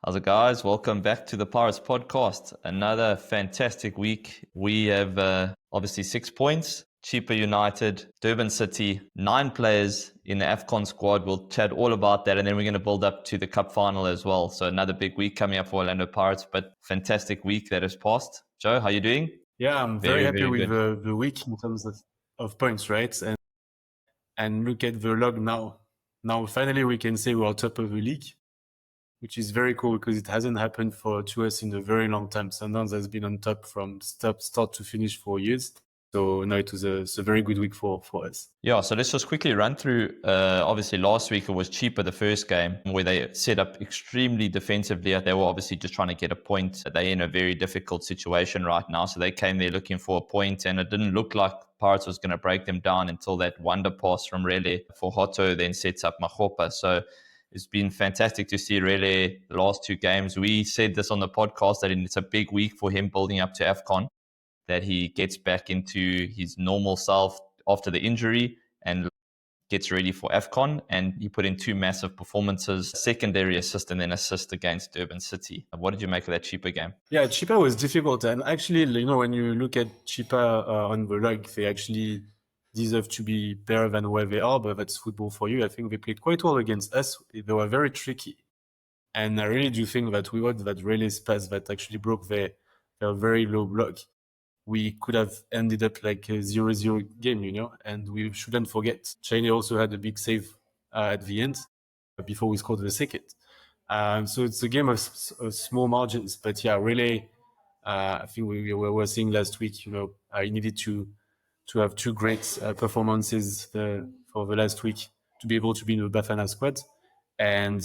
How's it, guys? Welcome back to the Pirates podcast. Another fantastic week. We have obviously 6 points. Cheaper United, Durban City, 9 players in the AFCON squad. We'll chat all about that, and then we're going to build up to the Cup final as well. So another big week coming up for Orlando Pirates, but fantastic week that has passed. Joe, how are you doing? Yeah, I'm very happy Very with good. the week in terms of points, right? And look at the log now. Now, finally, we can say we're top of the league, which is very cool because it hasn't happened to us in a very long time. Sundowns has been on top from start to finish for years. So no, it's a very good week for us. Yeah, so let's just quickly run through. Obviously, last week it was cheaper, the first game, where they set up extremely defensively. They were obviously just trying to get a point. They're in a very difficult situation right now. So they came there looking for a point, and it didn't look like Pirates was going to break them down until that wonder pass from Rele for Hotto then sets up Mahopa. So it's been fantastic to see Rele the last 2 games. We said this on the podcast that it's a big week for him building up to AFCON, that he gets back into his normal self after the injury and gets ready for AFCON. And he put in 2 massive performances, secondary assist and then assist against Durban City. What did you make of that cheaper game? Yeah, Chipa was difficult. And actually, when you look at Chipa on the log, they actually deserve to be better than where they are, but that's football for you. I think they played quite well against us. They were very tricky. And I really do think that without that Rele's pass that actually broke their very low block, we could have ended up like a 0-0 game, and we shouldn't forget. Cheney also had a big save at the end before we scored the second. So it's a game of small margins, but yeah, really, I think we were saying last week, I needed to have 2 great performances for the last week to be able to be in the Bafana squad. And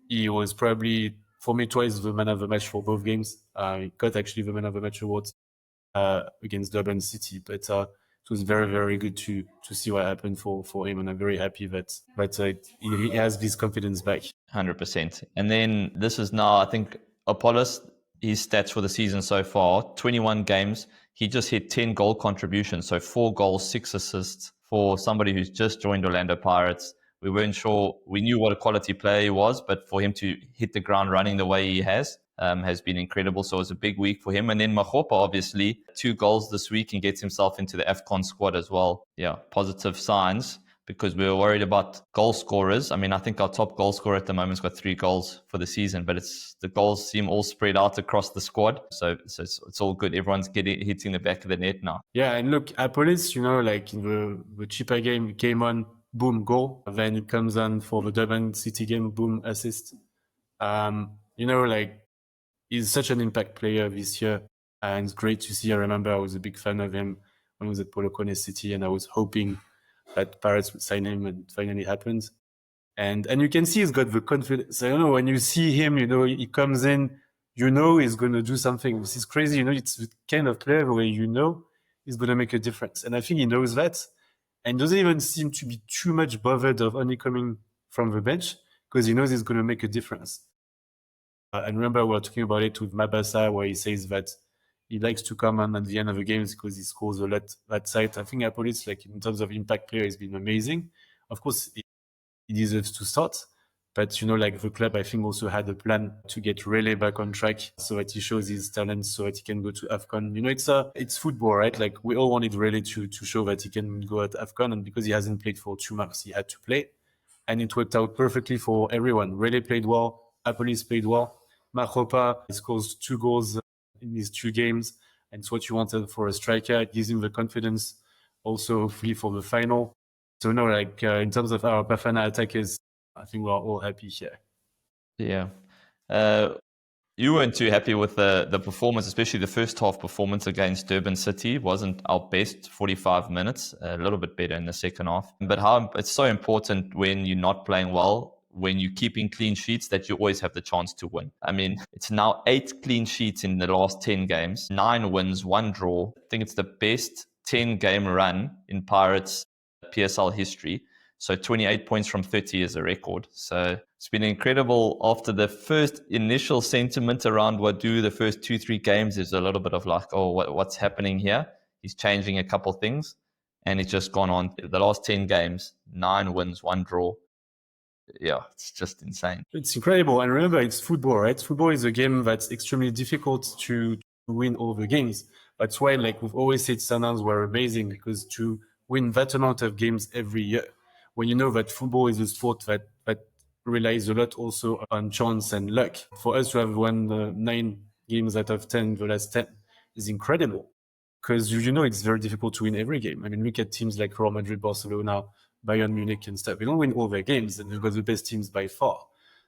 he was probably, for me, twice the man of the match for both games. He got actually the man of the match award against Durban City, but it was very, very good to see what happened for him, and I'm very happy that he has this confidence back. 100%. And then this is now, I think, Apollos, his stats for the season so far, 21 games, he just hit 10 goal contributions, so 4 goals, 6 assists for somebody who's just joined Orlando Pirates. We weren't sure, we knew what a quality player he was, but for him to hit the ground running the way he has been incredible. So it was a big week for him. And then Mahopa, obviously, 2 goals this week and gets himself into the AFCON squad as well. Yeah, positive signs, because we were worried about goal scorers. I mean, I think our top goal scorer at the moment's got 3 goals for the season, but the goals seem all spread out across the squad. So it's all good. Everyone's hitting the back of the net now. Yeah, and look, Apollos, like in the cheaper game, came on, boom, goal. Then it comes on for the Durban City game, boom, assist. He's such an impact player this year, and it's great to see. I remember I was a big fan of him when he was at Polokwane City, and I was hoping that Pirates would sign him, and it finally happened. And you can see he's got the confidence. I don't know, when you see him, he comes in, he's going to do something. This is crazy, it's the kind of player where he's going to make a difference. And I think he knows that, and doesn't even seem to be too much bothered of only coming from the bench, because he knows he's going to make a difference. And remember, we were talking about it with Mabasa, where he says that he likes to come on at the end of the games because he scores a lot that side. I think Apollos, like in terms of impact player, has been amazing. Of course, he deserves to start. But, like the club, I think also had a plan to get Rele back on track so that he shows his talent, so that he can go to AFCON. It's football, right? Like we all wanted Rele to show that he can go at AFCON, and because he hasn't played for 2 months, he had to play. And it worked out perfectly for everyone. Rele played well. Apollos played well. Mahopa scores 2 goals in these 2 games, and it's what you wanted for a striker. It gives him the confidence also, hopefully, for the final. So no, in terms of our Bafana attackers, I think we're all happy here. Yeah. You weren't too happy with the performance, especially the first half performance against Durban City. It wasn't our best 45 minutes, a little bit better in the second half. But how it's so important when you're not playing well, when you're keeping clean sheets, that you always have the chance to win. I mean, it's now 8 clean sheets in the last 10 games, 9 wins, 1 draw. I think it's the best 10-game run in Pirates PSL history. So 28 points from 30 is a record. So it's been incredible. After the first initial sentiment around Wadu, the first 2-3 games, there's a little bit of like, oh, what's happening here? He's changing a couple things. And it's just gone on. The last 10 games, 9 wins, 1 draw. Yeah, it's just insane. It's incredible. And remember, it's football, right? Football is a game that's extremely difficult to win all the games. That's why, like we've always said, Sundowns were amazing, because to win that amount of games every year, when you know that football is a sport that relies a lot also on chance and luck, for us to have won 9 games out of 10 the last 10 is incredible. Because you know it's very difficult to win every game. I mean, look at teams like Real Madrid, Barcelona, Bayern Munich and stuff. They don't win all their games, and they've got the best teams by far.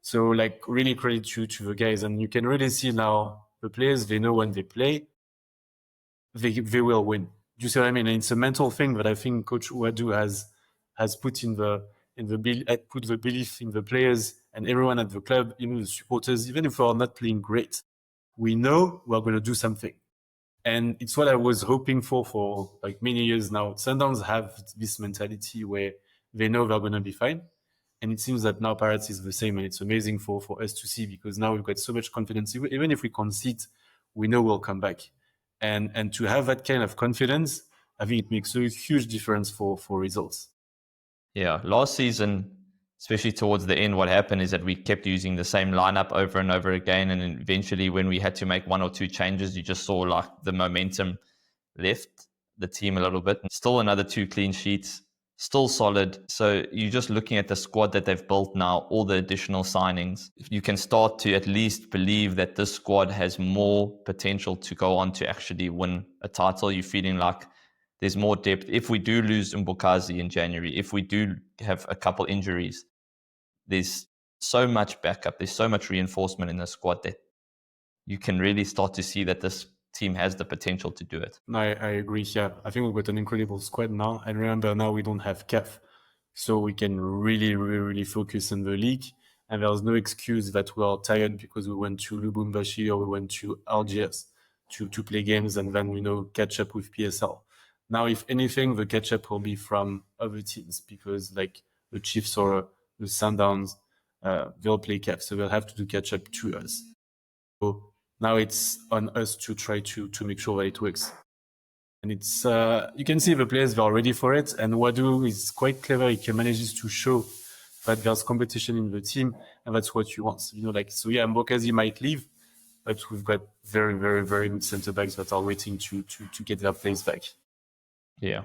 So, like, really credit to the guys. And you can really see now the players, they know when they play, they will win. Do you see what I mean? And it's a mental thing that I think Coach Ouadou has put put the belief in the players and everyone at the club, even the supporters, even if we are not playing great, we know we're going to do something. And it's what I was hoping for like many years now. Sundowns have this mentality where they know they're going to be fine. And it seems that now Pirates is the same. And it's amazing for us to see, because now we've got so much confidence. Even if we concede, we know we'll come back. And to have that kind of confidence, I think it makes a huge difference for results. Yeah, last season, especially towards the end, what happened is that we kept using the same lineup over and over again. And eventually, when we had to make 1 or 2 changes, you just saw like the momentum left the team a little bit. Still another 2 clean sheets, still solid. So you're just looking at the squad that they've built now, all the additional signings. You can start to at least believe that this squad has more potential to go on to actually win a title. You're feeling like there's more depth. If we do lose Mbokazi in January, if we do have a couple injuries, there's so much backup, there's so much reinforcement in the squad that you can really start to see that this team has the potential to do it. I agree. Yeah, I think we've got an incredible squad now. And remember, now we don't have CAF, so we can really, really, really focus on the league. And there's no excuse that we are tired because we went to Lubumbashi or we went to Algiers to play games and then, catch up with PSL. Now, if anything, the catch up will be from other teams, because like the Chiefs or the Sundowns, they'll play CAF, so they'll have to do catch up to us. So now it's on us to try to make sure that it works. And it's you can see the players are ready for it. And Ouadou is quite clever. He manages to show that there's competition in the team, and that's what you want. So yeah, Mbokazi might leave, but we've got very, very, very good centre backs that are waiting to get their place back. Yeah.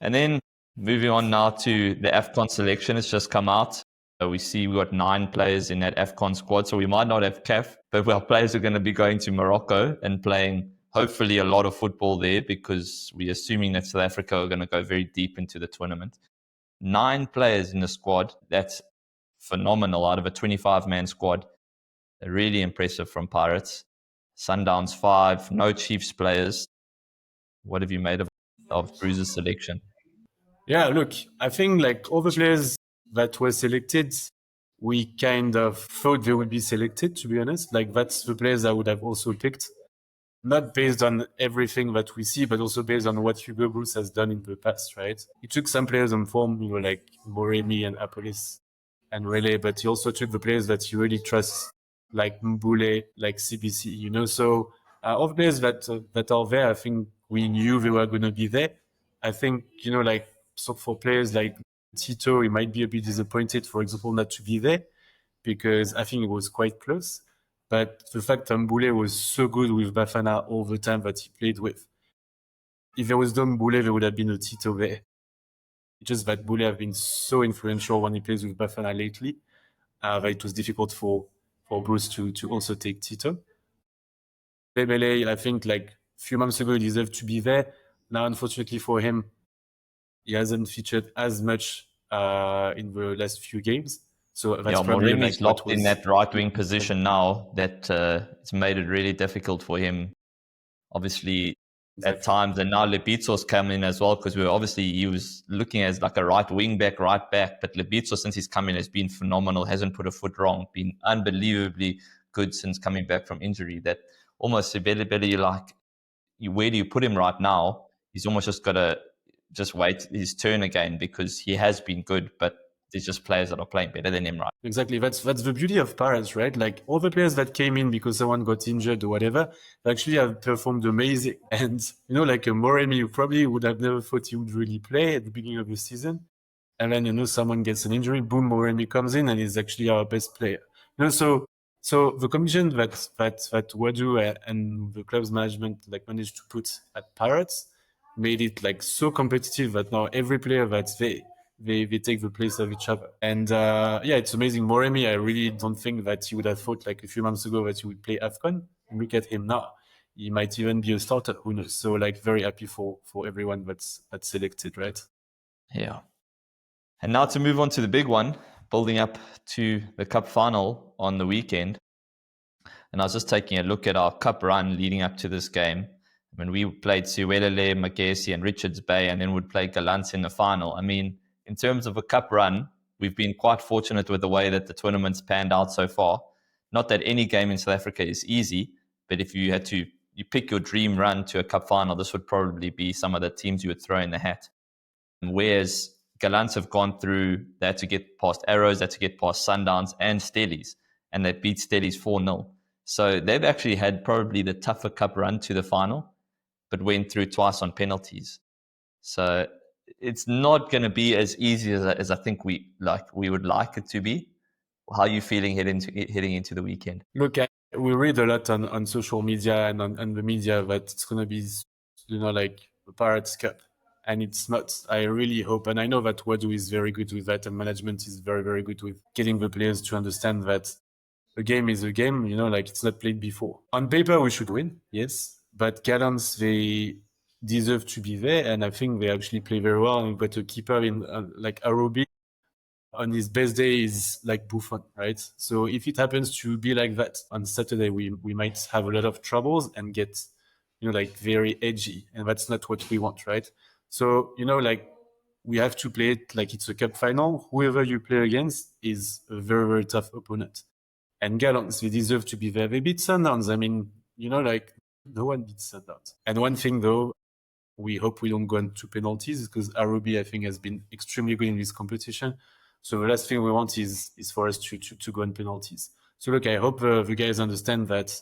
And then moving on now to the AFCON selection, it's just come out. We see we've got 9 players in that AFCON squad, so we might not have CAF, but our players are going to be going to Morocco and playing hopefully a lot of football there, because we're assuming that South Africa are going to go very deep into the tournament. 9 players in the squad, that's phenomenal out of a 25-man squad. Really impressive from Pirates. Sundowns 5, no Chiefs players. What have you made of Bruce's selection? Yeah, look, I think like all the players that were selected, we kind of thought they would be selected, to be honest. Like, that's the players I would have also picked. Not based on everything that we see, but also based on what Hugo Bruce has done in the past, right? He took some players on form, like Moremi and Apolis and Rele, but he also took the players that he really trusts, like Mbule, like CBC, So all the players that are there, I think we knew they were going to be there. I think, so for players like Tito, he might be a bit disappointed, for example, not to be there, because I think it was quite close. But the fact that Mbule was so good with Bafana all the time that he played with, if there was no Mbule, there would have been a Tito there. It's just that Mbule have been so influential when he plays with Bafana lately, that it was difficult for Bruce to also take Tito. Dembele, I think like a few months ago, he deserved to be there. Now, unfortunately for him, he hasn't featured as much in the last few games. So that's probably Moremi's locked in that right-wing position now. That it's made it really difficult for him, obviously, at times. And now Lebitso's come in as well, because he was looking as like a right wing back, right back. But Lebitso, since he's come in, has been phenomenal, hasn't put a foot wrong, been unbelievably good since coming back from injury. That almost Sebelebele, like, where do you put him right now? He's almost just got to just wait his turn again, because he has been good, but there's just players that are playing better than him, right? Exactly. That's the beauty of Pirates, right? Like, all the players that came in because someone got injured or whatever, they actually have performed amazing. And, like a Moremi, you probably would have never thought he would really play at the beginning of the season. and then someone gets an injury, boom, Moremi comes in and is actually our best player. So the combination that Wadu and the club's management managed to put at Pirates made it so competitive that now every player they take the place of each other. And it's amazing. Moremi, I really don't think that he would have thought a few months ago that he would play AFCON. And look at him now. He might even be a starter. Who knows? So very happy for everyone that's selected, right? Yeah. And now to move on to the big one, building up to the cup final on the weekend. And I was just taking a look at our cup run leading up to this game. I mean, we played Rele, Magesi, and Richards Bay, and then would play Galants in the final. I mean, in terms of a cup run, we've been quite fortunate with the way that the tournament's panned out so far. Not that any game in South Africa is easy, but if you had to pick your dream run to a cup final, this would probably be some of the teams you would throw in the hat. Whereas Galants have gone through, they had to get past Arrows, they had to get past Sundowns and Stellies, and they beat Stellies 4-0. So they've actually had probably the tougher cup run to the final, but went through twice on penalties. So it's not going to be as easy as I think we would like it to be. How are you feeling heading into the weekend? Look, we read a lot on social media and on the media that it's going to be, the Pirates Cup. And it's not. I really hope, and I know that Wadu is very good with that, and management is very, very good with getting the players to understand that a game is a game, it's not played before. On paper, we should win, yes. But Galants, they deserve to be there, and I think they actually play very well. And we've got a keeper in Arobi. On his best day is Buffon, right? So if it happens to be like that on Saturday, we might have a lot of troubles and get, very edgy, and that's not what we want, right? So, we have to play it like it's a cup final. Whoever you play against is a very, very tough opponent. And Galants, they deserve to be there. They beat Sundowns. I mean, no one beats Sundowns. And one thing, though, we hope we don't go into penalties because Arobi, I think, has been extremely good in this competition. So the last thing we want is for us to go on penalties. So look, I hope the guys understand that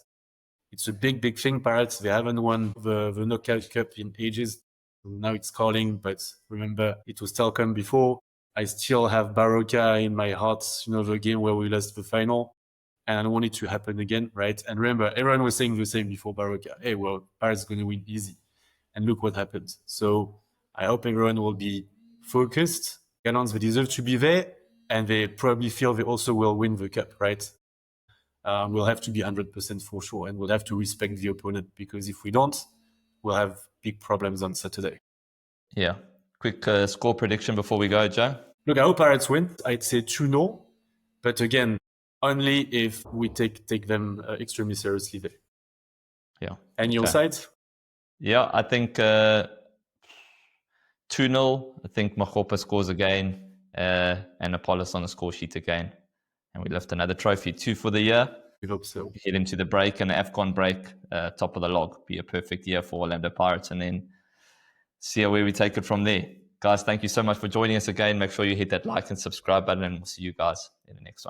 it's a big, big thing. Pirates, they haven't won the Knockout Cup in ages. Now it's calling, but remember, it was Telkom before. I still have Barroca in my heart, the game where we lost the final. And I don't want it to happen again, right? And remember, everyone was saying the same before Barroca. Hey, well, Pirates is going to win easy. And look what happened. So I hope everyone will be focused. Galants, they deserve to be there. And they probably feel they also will win the cup, right? We'll have to be 100% for sure. And we'll have to respect the opponent because if we don't, we'll have big problems on Saturday. Yeah. Quick score prediction before we go, Joe. Look, I hope Pirates win. I'd say 2-0. But again, only if we take them extremely seriously there. Yeah. And your side? Yeah, I think 2-0. I think Mahopa scores again and Apollos on the score sheet again. And we lift another trophy, 2 for the year. We hope so. Head into the break and the AFCON break, top of the log. Be a perfect year for Orlando Pirates. And then see where we take it from there. Guys, thank you so much for joining us again. Make sure you hit that like and subscribe button, and we'll see you guys in the next one.